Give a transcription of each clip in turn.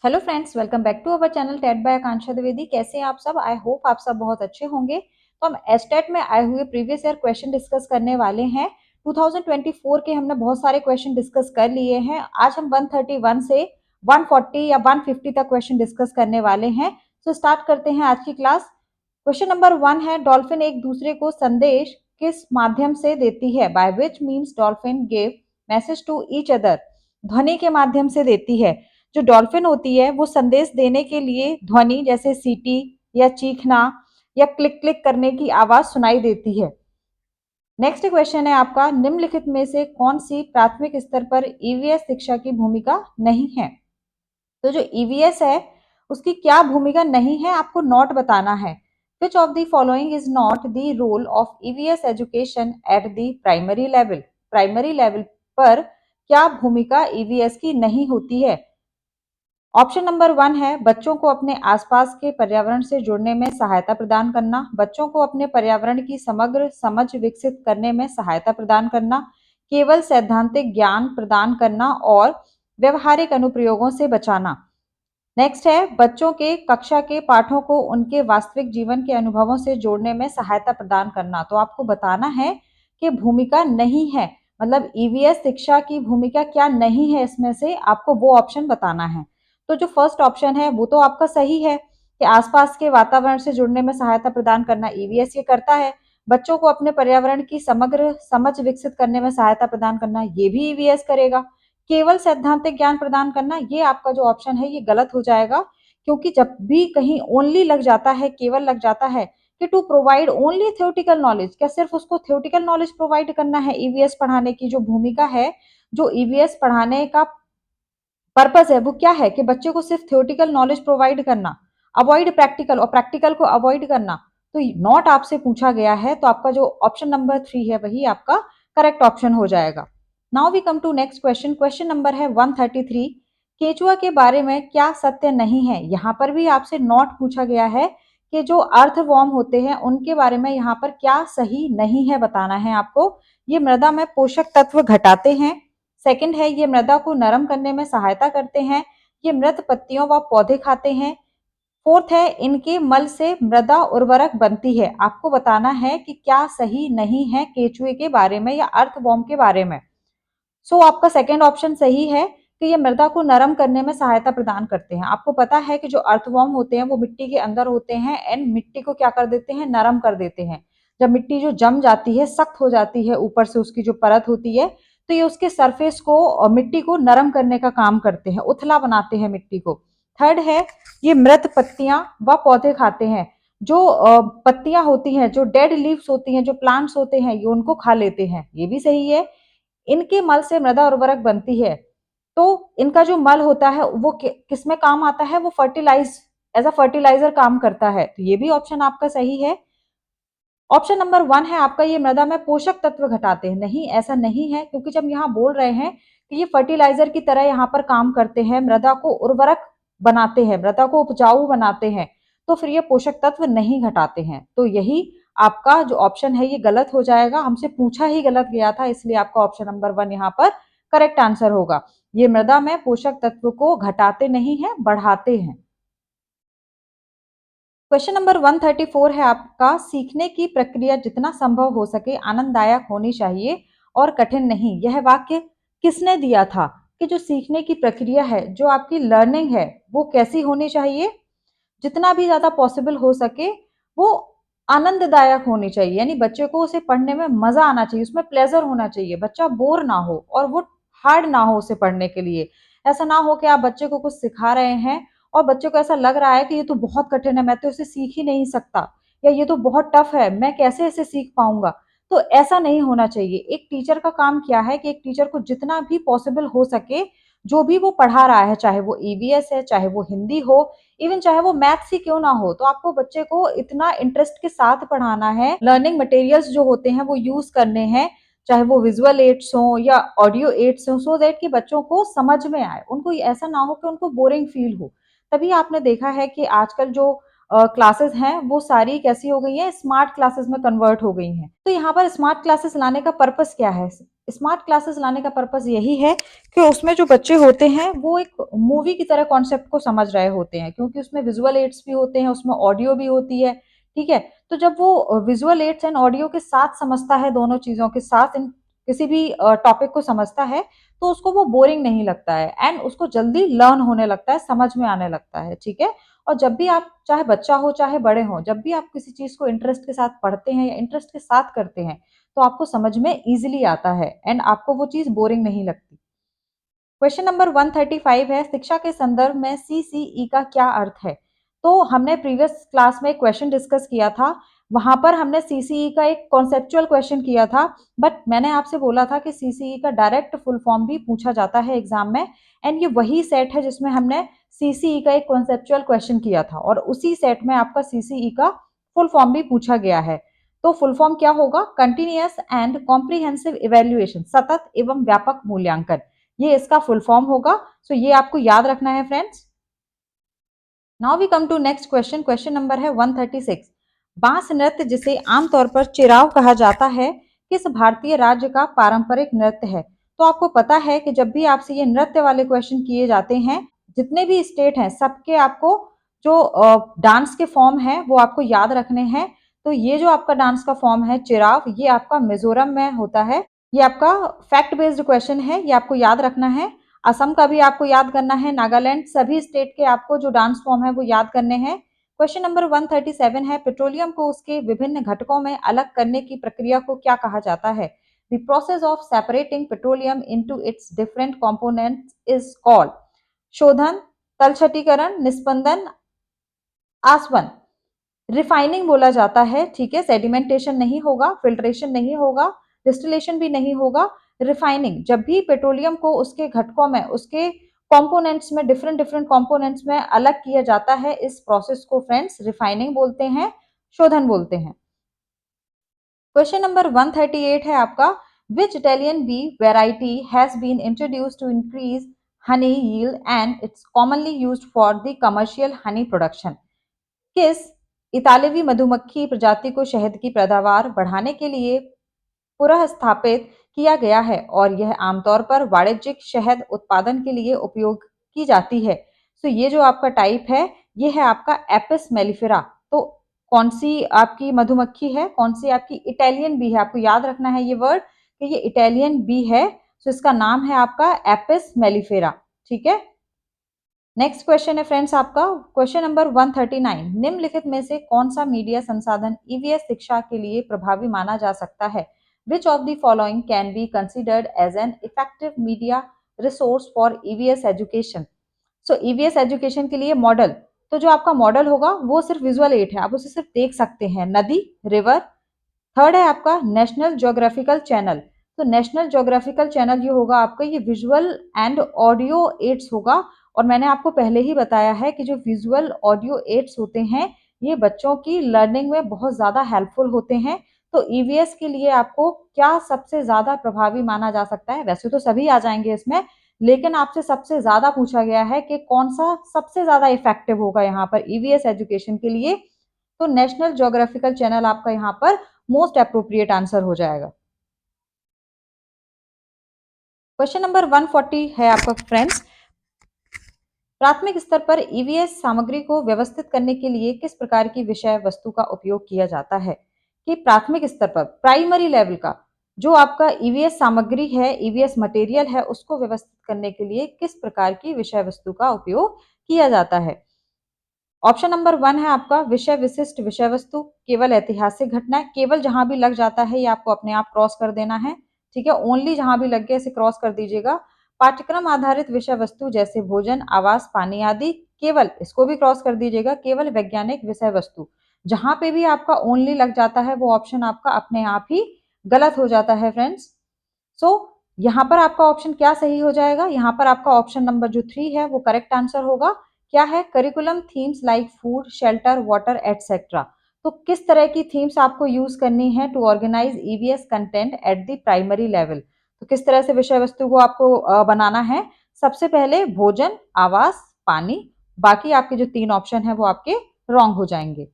Hello friends, welcome back to our channel TET by Akanksha Dwivedi. कैसे हैं आप सब? आई होप आप सब बहुत अच्छे होंगे। तो हम एस्टेट में आए हुए प्रीवियस ईयर क्वेश्चन डिस्कस करने वाले हैं। 2024 के हमने बहुत सारे क्वेश्चन डिस्कस कर लिए हैं। आज हम 131 से 140 या 150 तक क्वेश्चन डिस्कस करने वाले हैं। तो स्टार्ट करते हैं आज की क्लास। क्वेश्चन नंबर 1 है, डॉल्फिन एक दूसरे को संदेश किस माध्यम से देती है? By which means dolphin give message to each other. ध्वनि के माध्यम से देती है। जो डॉल्फिन होती है वो संदेश देने के लिए ध्वनि जैसे सीटी या चीखना या क्लिक क्लिक करने की आवाज सुनाई देती है। नेक्स्ट क्वेश्चन है आपका, निम्नलिखित में से कौन सी प्राथमिक स्तर पर ईवीएस शिक्षा की भूमिका नहीं है? तो जो ईवीएस है उसकी क्या भूमिका नहीं है, आपको नॉट बताना है। Which of the following is not the role of EVS education at the primary level? Primary level पर क्या भूमिका ईवीएस की नहीं होती है? ऑप्शन नंबर 1 है, बच्चों को अपने आसपास के पर्यावरण से जुड़ने में सहायता प्रदान करना। बच्चों को अपने पर्यावरण की समग्र समझ विकसित करने में सहायता प्रदान करना, केवल सैद्धांतिक ज्ञान प्रदान करना और व्यवहारिक अनुप्रयोगों से बचाना। नेक्स्ट है, बच्चों के कक्षा के पाठों को उनके वास्तविक जीवन के अनुभवों से जोड़ने में सहायता प्रदान करना। तो आपको बताना है कि भूमिका नहीं है, मतलब ईवीएस शिक्षा की भूमिका क्या नहीं है, इसमें से आपको वो ऑप्शन बताना है। तो जो फर्स्ट ऑप्शन है वो तो आपका सही है कि आसपास के वातावरण से जुड़ने में सहायता प्रदान करना ईवीएस ये करता है। बच्चों को अपने पर्यावरण की समग्र समझ विकसित करने में सहायता प्रदान करना, ये भी ईवीएस करेगा। केवल सैद्धांतिक ज्ञान प्रदान करना, ये आपका जो ऑप्शन है ये गलत हो जाएगा, क्योंकि जब भी कहीं ओनली लग जाता है, केवल लग जाता है कि to provide only theoretical knowledge, क्या सिर्फ उसको थ्योरेटिकल नॉलेज प्रोवाइड करना है? ईवीएस पढ़ाने की जो भूमिका है, जो ईवीएस पढ़ाने का पर्पस है वो क्या है कि बच्चे को सिर्फ थ्योरेटिकल नॉलेज प्रोवाइड करना, अवॉइड प्रैक्टिकल, और प्रैक्टिकल को अवॉइड करना। तो नॉट आपसे पूछा गया है, तो आपका जो ऑप्शन नंबर 3 है वही आपका करेक्ट ऑप्शन हो जाएगा। Now we come to next question. Question number है 133, केचुआ के बारे में क्या सत्य नहीं है? यहाँ पर भी आपसे नॉट पूछा गया है कि जो अर्थवॉर्म होते हैं उनके बारे में यहाँ पर क्या सही नहीं है बताना है आपको। ये मृदा में पोषक तत्व घटाते हैं। सेकंड है, ये मृदा को नरम करने में सहायता करते हैं। ये मृत पत्तियों व पौधे खाते हैं। फोर्थ है, इनके मल से मृदा उर्वरक बनती है। आपको बताना है कि क्या सही नहीं है केचुए के बारे में या अर्थवॉर्म के बारे में। सो आपका सेकंड ऑप्शन सही है कि ये मृदा को नरम करने में सहायता प्रदान करते हैं। आपको पता है कि जो अर्थवॉर्म होते हैं वो मिट्टी के अंदर होते हैं एंड मिट्टी को क्या कर देते हैं? नरम कर देते हैं। जब मिट्टी जो जम जाती है, सख्त हो जाती है, ऊपर से उसकी जो परत होती है, तो ये उसके सरफेस को, मिट्टी को नरम करने का काम करते हैं, उथला बनाते हैं मिट्टी को। थर्ड है, ये मृत पत्तियां व पौधे खाते हैं। जो पत्तियां होती हैं, जो डेड लीव्स होती हैं, जो प्लांट्स होते हैं, ये उनको खा लेते हैं, ये भी सही है। इनके मल से मृदा उर्वरक बनती है। तो इनका जो मल होता है वो किसमें काम आता है? वो फर्टिलाइज, एज अ फर्टिलाइजर काम करता है। तो ये भी ऑप्शन आपका सही है। ऑप्शन नंबर 1 है आपका, ये मृदा में पोषक तत्व घटाते हैं। नहीं, ऐसा नहीं है, क्योंकि जब यहाँ बोल रहे हैं कि ये फर्टिलाइजर की तरह यहाँ पर काम करते हैं, मृदा को उर्वरक बनाते हैं, मृदा को उपजाऊ बनाते हैं, तो फिर ये पोषक तत्व नहीं घटाते हैं। तो यही आपका जो ऑप्शन है ये गलत हो जाएगा। हमसे पूछा ही गलत गया था, इसलिए आपका ऑप्शन नंबर 1 यहाँ पर करेक्ट आंसर होगा। ये मृदा में पोषक तत्व को घटाते नहीं है, बढ़ाते हैं। क्वेश्चन नंबर 134 है आपका, सीखने की प्रक्रिया जितना संभव हो सके आनंददायक होनी चाहिए और कठिन नहीं। यह वाक्य किसने दिया था कि जो सीखने की प्रक्रिया है, जो आपकी लर्निंग है, वो कैसी होनी चाहिए? जितना भी ज्यादा पॉसिबल हो सके वो आनंददायक होनी चाहिए, यानी बच्चे को उसे पढ़ने में मजा आना चाहिए, उसमें प्लेजर होना चाहिए, बच्चा बोर ना हो और वो हार्ड ना हो उसे पढ़ने के लिए। ऐसा ना हो कि आप बच्चे को कुछ सिखा रहे हैं और बच्चे को ऐसा लग रहा है कि ये तो बहुत कठिन है, मैं तो इसे सीख ही नहीं सकता, या ये तो बहुत टफ है, मैं कैसे इसे सीख पाऊंगा। तो ऐसा नहीं होना चाहिए। एक टीचर का काम क्या है कि एक टीचर को जितना भी पॉसिबल हो सके, जो भी वो पढ़ा रहा है, चाहे वो ईवीएस है, चाहे वो हिंदी हो, इवन चाहे वो मैथ्स ही क्यों ना हो, तो आपको बच्चे को इतना इंटरेस्ट के साथ पढ़ाना है, लर्निंग मटेरियल्स जो होते हैं वो यूज करने हैं, चाहे वो विजुअल एड्स हो या ऑडियो एड्स हो, सो दैट कि बच्चों को समझ में आए, उनको ऐसा ना हो कि उनको बोरिंग फील हो। तभी आपने देखा है कि आजकल जो क्लासेस हैं वो सारी कैसी हो गई हैं, स्मार्ट क्लासेस में कन्वर्ट हो गई हैं। तो यहाँ पर स्मार्ट क्लासेस लाने का पर्पस क्या है? स्मार्ट क्लासेस लाने का पर्पस यही है कि उसमें जो बच्चे होते हैं वो एक मूवी की तरह कॉन्सेप्ट को समझ रहे होते हैं, क्योंकि उसमें विजुअल एड्स भी होते हैं, उसमें ऑडियो भी होती है। ठीक है, तो जब वो विजुअल एड्स एंड ऑडियो के साथ समझता है, दोनों चीजों के साथ इन किसी भी टॉपिक को समझता है, तो उसको वो बोरिंग नहीं लगता है एंड उसको जल्दी लर्न होने लगता है, समझ में आने लगता है। ठीक है, और जब भी आप, चाहे बच्चा हो चाहे बड़े हो, जब भी आप किसी चीज को इंटरेस्ट के साथ पढ़ते हैं या इंटरेस्ट के साथ करते हैं, तो आपको समझ में इजीली आता है एंड आपको वो चीज बोरिंग नहीं लगती। क्वेश्चन नंबर 135 है, शिक्षा के संदर्भ में सीसीई का क्या अर्थ है? तो हमने प्रीवियस क्लास में एक क्वेश्चन डिस्कस किया था, वहां पर हमने सीसीई का एक कॉन्सेप्चुअल क्वेश्चन किया था, बट मैंने आपसे बोला था कि सीसीई का डायरेक्ट फुल फॉर्म भी पूछा जाता है एग्जाम में, एंड ये वही सेट है जिसमें हमने सीसीई का एक कॉन्सेप्चुअल क्वेश्चन किया था, और उसी सेट में आपका सीसीई का फुल फॉर्म भी पूछा गया है। तो फुल फॉर्म क्या होगा? कंटिन्यूअस एंड कॉम्प्रिहेंसिव इवेल्युएशन, सतत एवं व्यापक मूल्यांकन, ये इसका फुल फॉर्म होगा। सो ये आपको याद रखना है friends. Now we come to next question. Question number है 136। बांस नृत्य, जिसे आमतौर पर चिराव कहा जाता है, किस भारतीय राज्य का पारंपरिक नृत्य है? तो आपको पता है कि जब भी आपसे ये नृत्य वाले क्वेश्चन किए जाते हैं, जितने भी स्टेट हैं सबके आपको जो डांस के फॉर्म है वो आपको याद रखने हैं। तो ये जो आपका डांस का फॉर्म है चिराव, ये आपका मिजोरम में होता है। ये आपका फैक्ट बेस्ड क्वेश्चन है, ये आपको याद रखना है। असम का भी आपको याद करना है, नागालैंड, सभी स्टेट के आपको जो डांस फॉर्म है वो याद करने हैं। क्वेश्चन नंबर 137 है, पेट्रोलियम को उसके विभिन्न घटकों में अलग करने की प्रक्रिया को क्या कहा जाता है? The process of separating petroleum into its different components is called शोधन, तलछटीकरण, निस्पंदन, आसवन। रिफाइनिंग बोला जाता है। ठीक है, सेडिमेंटेशन नहीं होगा, फिल्ट्रेशन नहीं होगा, डिस्टिलेशन भी नहीं होगा, रिफाइनिंग। जब भी पेट्रोलियम को उसके घटकों में, उसके कंपोनेंट्स में, डिफरेंट डिफरेंट कंपोनेंट्स में अलग किया जाता है, इस प्रोसेस को फ्रेंड्स रिफाइनिंग बोलते हैं, शोधन बोलते हैं। क्वेश्चन नंबर 138 है आपका, which Italian bee variety has been introduced to increase honey yield and it's commonly used for the commercial honey production? किस इतालवी मधुमक्खी प्रजाति को शहद की पैदावार बढ़ाने के लिए पुनः स्थापित किया गया है और यह आमतौर पर वाणिज्यिक शहद उत्पादन के लिए उपयोग की जाती है? तो ये जो आपका टाइप है, ये है आपका एपिस मेलिफेरा। तो कौन सी आपकी मधुमक्खी है, कौन सी आपकी इटालियन बी है? आपको याद रखना है ये वर्ड कि ये इटालियन बी है, तो इसका नाम है आपका एपिस मेलिफेरा। ठीक है, नेक्स्ट क्वेश्चन है फ्रेंड्स आपका क्वेश्चन नंबर 139। निम्नलिखित में से कौन सा मीडिया संसाधन ईवीएस शिक्षा के लिए प्रभावी माना जा सकता है? Which of the following can be considered as an effective media resource for EVS education? So EVS education के लिए मॉडल, तो जो आपका मॉडल होगा वो सिर्फ विजुअल एड है, आप उसे सिर्फ देख सकते हैं। नदी, रिवर। थर्ड है आपका नेशनल ज्योग्राफिकल चैनल। तो नेशनल ज्योग्राफिकल चैनल ये होगा आपका, ये विजुअल एंड ऑडियो एड्स होगा। और मैंने आपको पहले ही बताया है कि जो विजुअल ऑडियो एड्स होते हैं, ये बच्चों की लर्निंग में बहुत ज्यादा हेल्पफुल होते हैं। तो ईवीएस के लिए आपको क्या सबसे ज्यादा प्रभावी माना जा सकता है? वैसे तो सभी आ जाएंगे इसमें, लेकिन आपसे सबसे ज्यादा पूछा गया है कि कौन सा सबसे ज्यादा इफेक्टिव होगा यहाँ पर ईवीएस एजुकेशन के लिए। तो नेशनल ज्योग्राफिकल चैनल आपका यहाँ पर मोस्ट अप्रोप्रिएट आंसर हो जाएगा। क्वेश्चन नंबर 140 है आपका फ्रेंड्स, प्राथमिक स्तर पर ईवीएस सामग्री को व्यवस्थित करने के लिए किस प्रकार की विषय वस्तु का उपयोग किया जाता है? कि प्राथमिक स्तर पर, प्राइमरी लेवल का जो आपका ईवीएस सामग्री है, ईवीएस मटेरियल है, उसको व्यवस्थित करने के लिए किस प्रकार की विषय वस्तु का उपयोग किया जाता है? ऑप्शन नंबर 1 है आपका विषय विशिष्ट विषय वस्तु, केवल ऐतिहासिक घटना, केवल जहां भी लग जाता है ये आपको अपने आप क्रॉस कर देना है। ठीक है, ओनली जहां भी लग गया इसे क्रॉस कर दीजिएगा। पाठ्यक्रम आधारित विषय वस्तु जैसे भोजन, आवास, पानी आदि, केवल इसको भी क्रॉस कर दीजिएगा। केवल वैज्ञानिक विषय वस्तु, जहां पे भी आपका ओनली लग जाता है वो ऑप्शन आपका अपने आप ही गलत हो जाता है फ्रेंड्स। सो यहाँ पर आपका ऑप्शन क्या सही हो जाएगा? यहाँ पर आपका ऑप्शन नंबर जो 3 है वो करेक्ट आंसर होगा। क्या है? Curriculum themes like food, shelter, water etcetera. तो किस तरह की थीम्स आपको यूज करनी है to organise EVS content at the primary level? तो किस तरह से विषय वस्तु को आपको बनाना है? सबसे पहले भोजन, आवास, पानी, बाकी आपके जो 3 ऑप्शन है वो आपके रॉन्ग हो जाएंगे।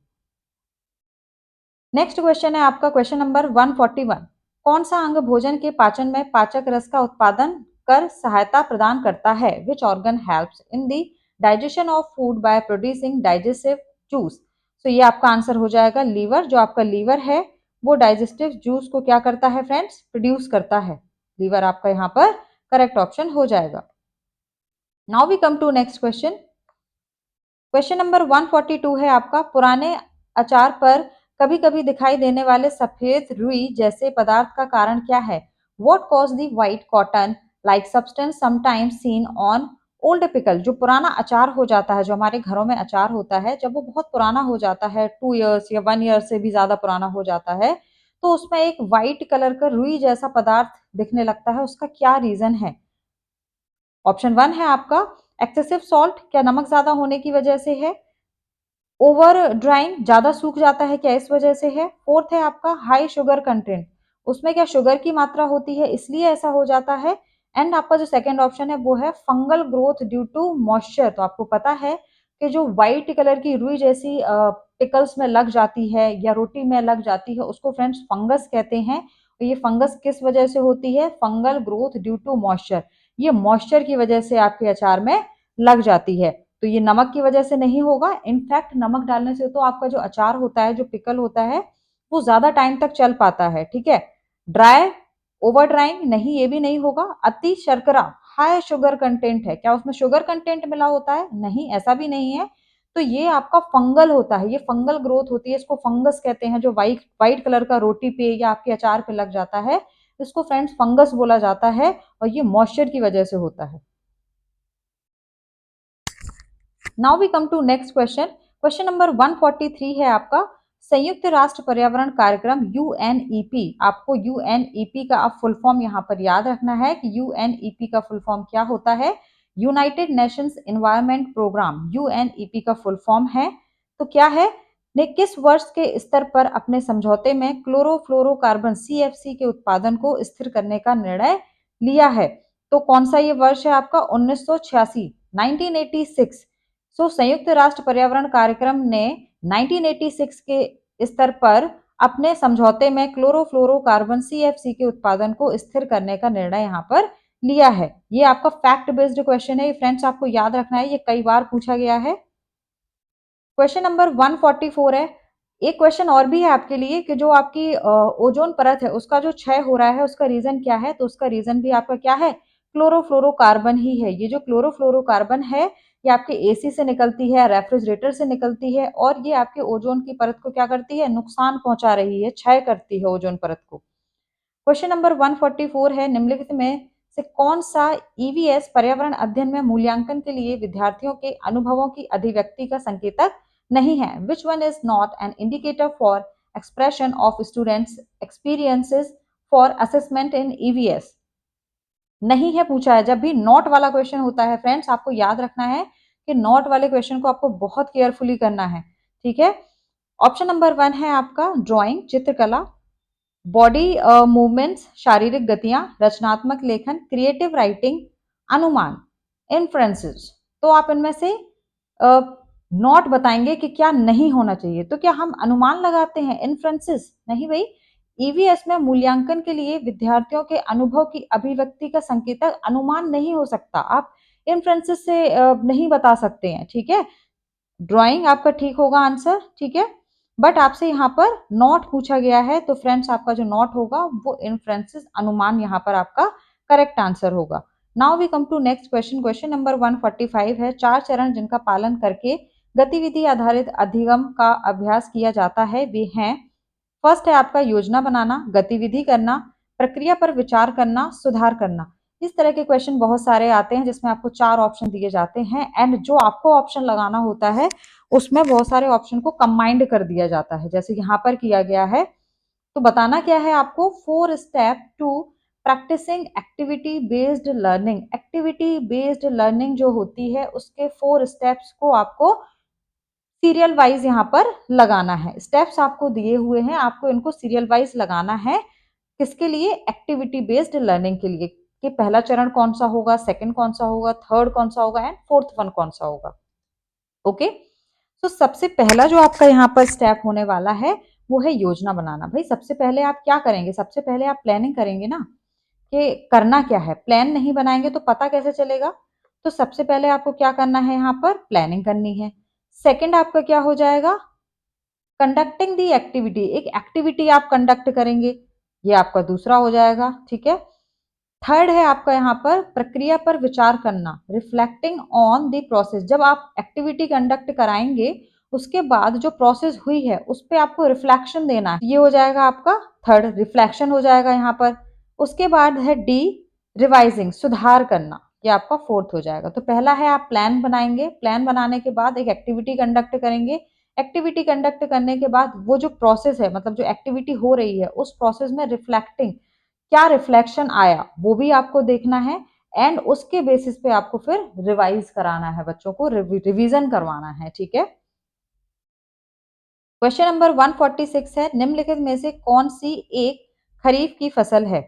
नेक्स्ट क्वेश्चन है आपका क्वेश्चन नंबर 141। कौन सा अंग भोजन के पाचन में पाचक रस का उत्पादन कर सहायता प्रदान करता है? Which organ helps in the digestion of food by producing digestive juice? तो ये आपका आंसर हो जाएगा लीवर। जो आपका लीवर है वो डाइजेस्टिव जूस को क्या करता है फ्रेंड्स? प्रोड्यूस करता है। लीवर आपका यहाँ पर करेक्ट ऑप्शन हो जाएगा। Now we come to next question. Question number 142 है आपका, पुराने अचार पर कभी कभी दिखाई देने वाले सफेद रुई जैसे पदार्थ का कारण क्या है? What cause the white cotton like substance sometimes scene on old pickle? जो पुराना अचार हो जाता है, जो हमारे घरों में अचार होता है, जब वो बहुत पुराना हो जाता है, 2 इयर्स या 1 ईयर से भी ज्यादा पुराना हो जाता है, तो उसमें एक व्हाइट कलर का रुई जैसा पदार्थ दिखने लगता है। उसका क्या रीजन है? ऑप्शन 1 है आपका एक्सेसिव सॉल्ट, क्या नमक ज्यादा होने की वजह से है? ओवर ड्राइंग, ज्यादा सूख जाता है क्या, इस वजह से है? फोर्थ है आपका हाई शुगर कंटेंट, उसमें क्या शुगर की मात्रा होती है इसलिए ऐसा हो जाता है? एंड आपका जो सेकंड ऑप्शन है वो है fungal growth due to moisture. तो आपको पता है कि जो व्हाइट कलर की रुई जैसी पिकल्स में लग जाती है या रोटी में लग जाती है उसको फ्रेंड्स फंगस कहते हैं। तो ये फंगस किस वजह से होती है? Fungal growth due to moisture. ये मॉइस्चर की वजह से आपके अचार में लग जाती है। तो ये नमक की वजह से नहीं होगा। इनफैक्ट नमक डालने से तो आपका जो अचार होता है, जो पिकल होता है, वो ज्यादा टाइम तक चल पाता है। ठीक है। ड्राई, ओवर ड्राइंग, नहीं ये भी नहीं होगा। अति शर्करा, हाई शुगर कंटेंट है, क्या उसमें शुगर कंटेंट मिला होता है? नहीं, ऐसा भी नहीं है। तो ये आपका फंगल होता है, ये फंगल ग्रोथ होती है, इसको फंगस कहते हैं। जो व्हाइट व्हाइट कलर का रोटी पे या आपके अचार पे लग जाता है, इसको फ्रेंड्स फंगस बोला जाता है और ये मॉइस्चर की वजह से होता है। Now we come to next question. Question number 143 है आपका, संयुक्त राष्ट्र पर्यावरण कार्यक्रम यूएनईपी। आपको यूएनईपी का अब फुल फॉर्म यहाँ पर याद रखना है कि यूएनईपी का फुल फॉर्म क्या होता है। United Nations Environment Programme, UNEP का फुल फॉर्म है। तो क्या है? ने किस वर्ष के स्तर पर अपने समझौते में क्लोरोफ्लोरोकार्बन सीएफसी के उत्पादन को स्थिर करने का निर्णय लिया है? तो कौन सा ये वर्ष है आपका? 1986, 1986। संयुक्त राष्ट्र पर्यावरण कार्यक्रम ने 1986 के स्तर पर अपने समझौते में क्लोरोफ्लोरोकार्बन सीएफसी के उत्पादन को स्थिर करने का निर्णय यहाँ पर लिया है। ये आपका फैक्ट बेस्ड क्वेश्चन है फ्रेंड्स, आपको याद रखना है, ये कई बार पूछा गया है। क्वेश्चन नंबर 144 है। एक क्वेश्चन और भी है आपके लिए कि जो आपकी ओजोन परत है उसका जो क्षय हो रहा है उसका रीजन क्या है? तो उसका रीजन भी आपका क्या है? क्लोरोफ्लोरोकार्बन ही है। ये जो क्लोरोफ्लोरोकार्बन है ये आपके एसी से निकलती है, रेफ्रिजरेटर से निकलती है और ये आपके ओजोन की परत को क्या करती है? नुकसान पहुंचा रही है, क्षय करती है ओजोन परत को। क्वेश्चन नंबर 144 है, निम्नलिखित में से कौन सा ईवीएस पर्यावरण अध्ययन में मूल्यांकन के लिए विद्यार्थियों के अनुभवों की अभिव्यक्ति का संकेतक नहीं है? Which one is not an indicator for expression of students experiences for assessment in EVS? नहीं है पूछा है। जब भी नॉट वाला क्वेश्चन होता है फ्रेंड्स, आपको याद रखना है कि नॉट वाले क्वेश्चन को आपको बहुत केयरफुली करना है। ठीक है। ऑप्शन नंबर 1 है आपका ड्राइंग, चित्रकला, बॉडी मूवमेंट्स, शारीरिक गतियां, रचनात्मक लेखन, क्रिएटिव राइटिंग, अनुमान, इन्फ्रेंसेस। तो आप इनमें से नॉट बताएंगे कि क्या नहीं होना चाहिए। तो क्या हम अनुमान लगाते हैं? इन्फ्रेंसेस नहीं भाई। ईवीएस में मूल्यांकन के लिए विद्यार्थियों के अनुभव की अभिव्यक्ति का संकेतक अनुमान नहीं हो सकता। आप इन्फ्रेंसेस से नहीं बता सकते हैं। ठीक है। ड्राइंग आपका ठीक होगा आंसर। ठीक है। बट आपसे यहाँ पर नॉट पूछा गया है तो फ्रेंड्स आपका जो नॉट होगा वो इन्फ्रेंसेस, अनुमान यहाँ पर आपका करेक्ट आंसर होगा। Now we come to next question. Question number 145 है, 4 चरण जिनका पालन करके गतिविधि आधारित अधिगम का अभ्यास किया जाता है वे हैं। फर्स्ट है आपका योजना बनाना, गतिविधि करना, प्रक्रिया पर विचार करना, सुधार करना। इस तरह के क्वेश्चन बहुत सारे आते हैं जिसमें आपको 4 ऑप्शन दिए जाते हैं एंड जो आपको ऑप्शन लगाना होता है उसमें बहुत सारे ऑप्शन को कंबाइंड कर दिया जाता है, जैसे यहाँ पर किया गया है। तो बताना क्या है आपको? 4 step to practising activity based learning. Activity based learning जो होती है उसके 4 स्टेप्स को आपको सीरियल वाइज यहाँ पर लगाना है। स्टेप्स आपको दिए हुए हैं, आपको इनको सीरियल वाइज लगाना है। किसके लिए? एक्टिविटी बेस्ड लर्निंग के लिए, कि पहला चरण कौन सा होगा, सेकंड कौन सा होगा, थर्ड कौन सा होगा एंड फोर्थ वन कौन सा होगा। ओके। तो सबसे पहला जो आपका यहाँ पर स्टेप होने वाला है वो है योजना बनाना। भाई सबसे पहले आप क्या करेंगे, सबसे पहले आप प्लानिंग करेंगे ना कि करना क्या है। प्लान नहीं बनाएंगे तो पता कैसे चलेगा। तो सबसे पहले आपको क्या करना है, यहाँ पर प्लानिंग करनी है। सेकंड आपका क्या हो जाएगा, कंडक्टिंग दी एक्टिविटी, एक एक्टिविटी आप कंडक्ट करेंगे, ये आपका दूसरा हो जाएगा। ठीक है। थर्ड है आपका यहाँ पर प्रक्रिया पर विचार करना, रिफ्लेक्टिंग ऑन द प्रोसेस। जब आप एक्टिविटी कंडक्ट कराएंगे उसके बाद जो प्रोसेस हुई है उस पर आपको रिफ्लेक्शन देना है, ये हो जाएगा आपका थर्ड, रिफ्लेक्शन हो जाएगा यहाँ पर। उसके बाद है डी, रिवाइजिंग, सुधार करना, ये आपका फोर्थ हो जाएगा। तो पहला है आप प्लान बनाएंगे, प्लान बनाने के बाद एक एक्टिविटी कंडक्ट करेंगे, एक्टिविटी कंडक्ट करने के बाद वो जो प्रोसेस है, मतलब जो एक्टिविटी हो रही है उस प्रोसेस में रिफ्लेक्टिंग, क्या रिफ्लेक्शन आया वो भी आपको देखना है। एंड उसके बेसिस पे आपको फिर रिवाइज कराना है, बच्चों को रिवीजन करवाना है। ठीक है। क्वेश्चन नंबर 146 है, निम्नलिखित में से कौन सी एक खरीफ की फसल है।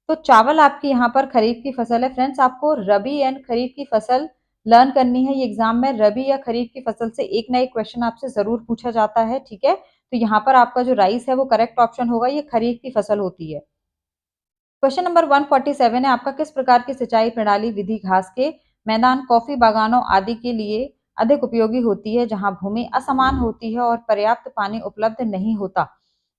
तो चावल आपकी यहाँ पर खरीफ की फसल है। फ्रेंड्स आपको रबी एंड खरीफ की फसल लर्न करनी है। ये एग्जाम में रबी या खरीफ की फसल से एक ना एक क्वेश्चन आपसे जरूर पूछा जाता है। ठीक है। तो यहाँ पर आपका जो राइस है वो करेक्ट ऑप्शन होगा, ये खरीफ की फसल होती है। क्वेश्चन नंबर 147 है आपका, किस प्रकार की सिंचाई प्रणाली विधि घास के मैदान, कॉफी बागानों आदि के लिए अधिक उपयोगी होती है जहां भूमि असमान होती है और पर्याप्त पानी उपलब्ध नहीं होता।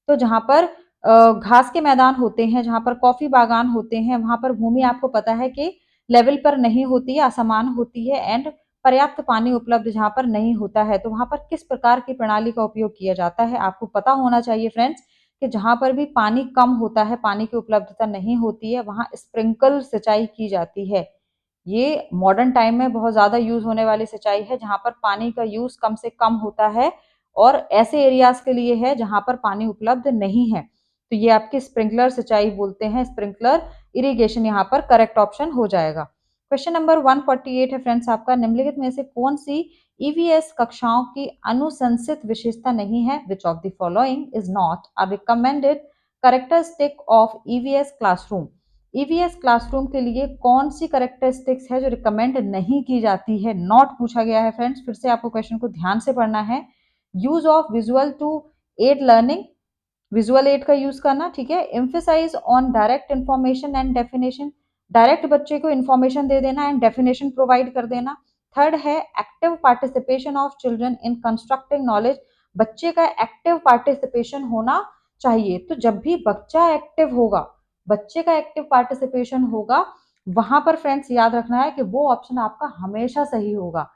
तो जहां पर घास के मैदान होते हैं, जहां पर कॉफी बागान होते हैं, वहां पर भूमि आपको पता है कि लेवल पर नहीं होती है, असमान होती है एंड पर्याप्त पानी उपलब्ध जहां पर नहीं होता है। तो वहां पर किस प्रकार की प्रणाली का उपयोग किया जाता है आपको पता होना चाहिए फ्रेंड्स, कि जहां पर भी पानी कम होता है, पानी की उपलब्धता नहीं होती है, वहां स्प्रिंकल सिंचाई की जाती है। ये मॉडर्न टाइम में बहुत ज्यादा यूज होने वाली सिंचाई है, जहां पर पानी का यूज कम से कम होता है और ऐसे एरियाज के लिए है जहां पर पानी उपलब्ध नहीं है। तो ये आपकी स्प्रिंकलर सिंचाई बोलते हैं, स्प्रिंकलर इरिगेशन यहाँ पर करेक्ट ऑप्शन हो जाएगा। क्वेश्चन नंबर 148 है फ्रेंड्स आपका, निम्नलिखित में से कौन सी ईवीएस कक्षाओं की अनुशंसित विशेषता नहीं है, which of the following is not a recommended characteristic of EVS classroom. EVS classroom के लिए कौन सी करेक्टरिस्टिक्स है जो रिकमेंड नहीं की जाती है, नॉट पूछा गया है फ्रेंड्स। फिर से आपको क्वेश्चन को ध्यान से पढ़ना है। Use of visual to aid learning, visual aid का यूज करना। ठीक है। Emphasise on direct information and definition, direct बच्चे को इंफॉर्मेशन दे देना एंड डेफिनेशन प्रोवाइड कर देना। थर्ड है active participation of children in constructing knowledge, बच्चे का एक्टिव पार्टिसिपेशन होना चाहिए। तो जब भी बच्चा एक्टिव होगा, बच्चे का एक्टिव पार्टिसिपेशन होगा, वहां पर फ्रेंड्स याद रखना है कि वो ऑप्शन आपका हमेशा सही होगा।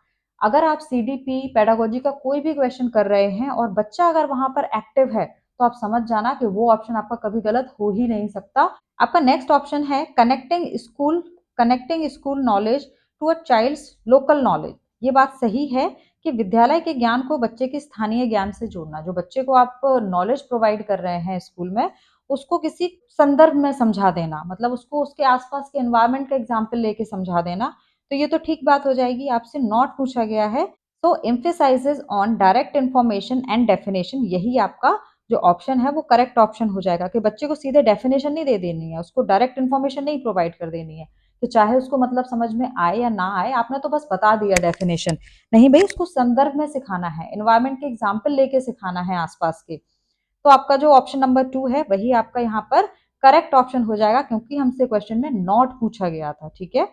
अगर आप सीडीपी पेडागोजी का कोई भी क्वेश्चन कर रहे हैं और बच्चा अगर वहां पर एक्टिव है तो आप समझ जाना कि वो ऑप्शन आपका कभी गलत हो ही नहीं सकता। आपका नेक्स्ट ऑप्शन है connecting school knowledge to a child's local knowledge. ये बात सही है कि विद्यालय के ज्ञान को बच्चे के स्थानीय ज्ञान से जोड़ना, जो बच्चे को आप नॉलेज प्रोवाइड कर रहे हैं स्कूल में उसको किसी संदर्भ में समझा देना, मतलब उसको उसके आसपास के एनवायरमेंट का एग्जाम्पल लेके समझा देना। तो ये तो ठीक बात हो जाएगी, आपसे नॉट पूछा गया है। तो emphasises on direct information and definition, यही आपका जो ऑप्शन है वो करेक्ट ऑप्शन हो जाएगा कि बच्चे को सीधे डेफिनेशन नहीं दे देनी है, उसको डायरेक्ट इन्फॉर्मेशन नहीं प्रोवाइड कर देनी है। तो चाहे उसको मतलब समझ में आए या ना आए, आपने तो बस बता दिया डेफिनेशन, नहीं भाई उसको संदर्भ में सिखाना है, एनवायरमेंट के एग्जाम्पल लेके सिखाना है आसपास के। तो आपका जो ऑप्शन नंबर 2 है वही आपका यहाँ पर करेक्ट ऑप्शन हो जाएगा, क्योंकि हमसे क्वेश्चन में नॉट पूछा गया था। ठीक है।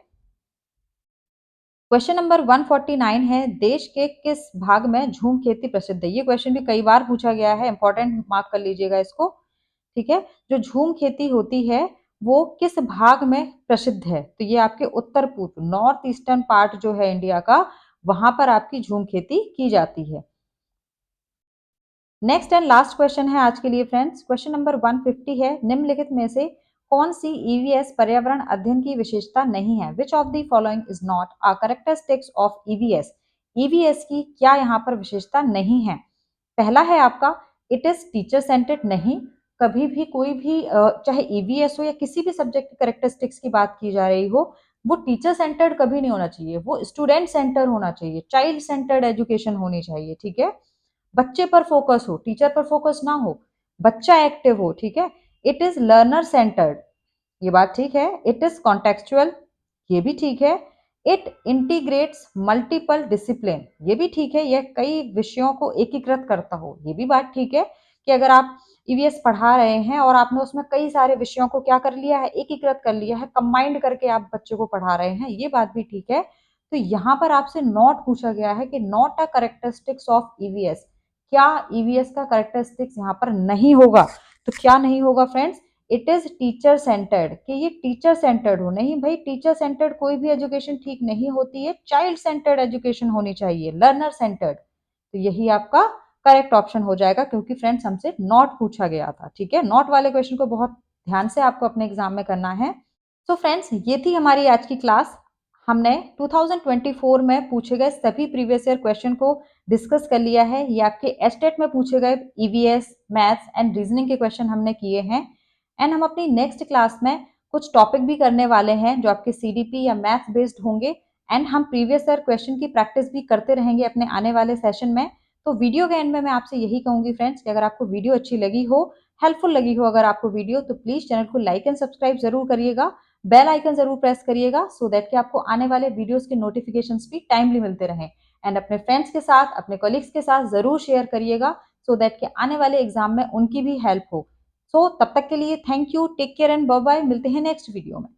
क्वेश्चन नंबर 149 है, देश के किस भाग में झूम खेती प्रसिद्ध है। ये क्वेश्चन भी कई बार पूछा गया है, इंपॉर्टेंट मार्क कर लीजिएगा इसको। ठीक है। जो झूम खेती होती है वो किस भाग में प्रसिद्ध है, तो ये आपके उत्तर पूर्व, नॉर्थ ईस्टर्न पार्ट जो है इंडिया का, वहां पर आपकी झूम खेती की जाती है। नेक्स्ट एंड लास्ट क्वेश्चन है आज के लिए फ्रेंड्स, क्वेश्चन नंबर 150 है, निम्नलिखित में से कौन सी ईवीएस पर्यावरण अध्ययन की विशेषता नहीं है, which of the following is not a characteristics of EVS. EVS की क्या यहाँ पर विशेषता नहीं है। पहला है आपका इट इज टीचर सेंटर्ड, नहीं, कभी भी कोई भी चाहे ईवीएस हो या किसी भी सब्जेक्ट की कैरेक्टरिस्टिक्स की बात की जा रही हो, वो टीचर सेंटर्ड कभी नहीं होना चाहिए, वो स्टूडेंट सेंटर होना चाहिए, चाइल्ड सेंटर्ड एजुकेशन होनी चाहिए। ठीक है। बच्चे पर फोकस हो, टीचर पर फोकस ना हो, बच्चा एक्टिव हो। ठीक है। इट इज लर्नर सेंटर्ड, ये बात ठीक है। इट इज कॉन्टेक्चुअल, ये भी ठीक है। इट इंटीग्रेट्स मल्टीपल डिसिप्लिन, ये भी ठीक है, यह कई विषयों को एकीकृत करता हो, ये भी बात ठीक है कि अगर आप ईवीएस पढ़ा रहे हैं और आपने उसमें कई सारे विषयों को क्या कर लिया है, एकीकृत कर लिया है, कंबाइंड करके आप बच्चे को पढ़ा रहे हैं, ये बात भी ठीक है। तो यहाँ पर आपसे नॉट पूछा गया है कि not a characteristics of EVS, क्या ईवीएस का कैरेक्टरिस्टिक्स यहाँ पर नहीं होगा? तो क्या नहीं होगा friends? It is teacher centred, कि ये टीचर सेंटर्ड हो। नहीं भाई, टीचर सेंटर्ड कोई भी एजुकेशन ठीक नहीं होती है, चाइल्ड सेंटर्ड एजुकेशन होनी चाहिए, लर्नर सेंटर्ड। तो यही आपका करेक्ट ऑप्शन हो जाएगा, क्योंकि फ्रेंड्स हमसे नॉट पूछा गया था। ठीक है, नॉट वाले क्वेश्चन को बहुत ध्यान से आपको अपने एग्जाम में करना है। तो फ्रेंड्स, ये थी हमारी आज की क्लास। हमने 2024 में पूछे गए सभी प्रीवियस ईयर क्वेश्चन को डिस्कस कर लिया है। ये आपके एस्टेट में पूछे गए ईवीएस, मैथ्स एंड रीजनिंग के क्वेश्चन हमने किए हैं। एंड हम अपनी नेक्स्ट क्लास में कुछ टॉपिक भी करने वाले हैं जो आपके सीडीपी या मैथ्स बेस्ड होंगे। एंड हम प्रीवियस ईयर क्वेश्चन की प्रैक्टिस भी करते रहेंगे अपने आने वाले सेशन में। तो वीडियो के एंड में मैं आपसे यही कहूंगी फ्रेंड्स कि अगर आपको वीडियो अच्छी लगी हो, हेल्पफुल लगी हो अगर आपको वीडियो, तो प्लीज चैनल को लाइक एंड सब्सक्राइब जरूर करिएगा, बेल आइकन जरूर प्रेस करिएगा, सो दैट कि आपको आने वाले वीडियोस के नोटिफिकेशंस भी टाइमली मिलते रहें। एंड अपने फ्रेंड्स के साथ, अपने कॉलीग्स के साथ जरूर शेयर करिएगा, सो दैट कि आने वाले एग्जाम में उनकी भी हेल्प हो। सो तब तक के लिए thank you, take care and bye bye, मिलते हैं नेक्स्ट वीडियो में।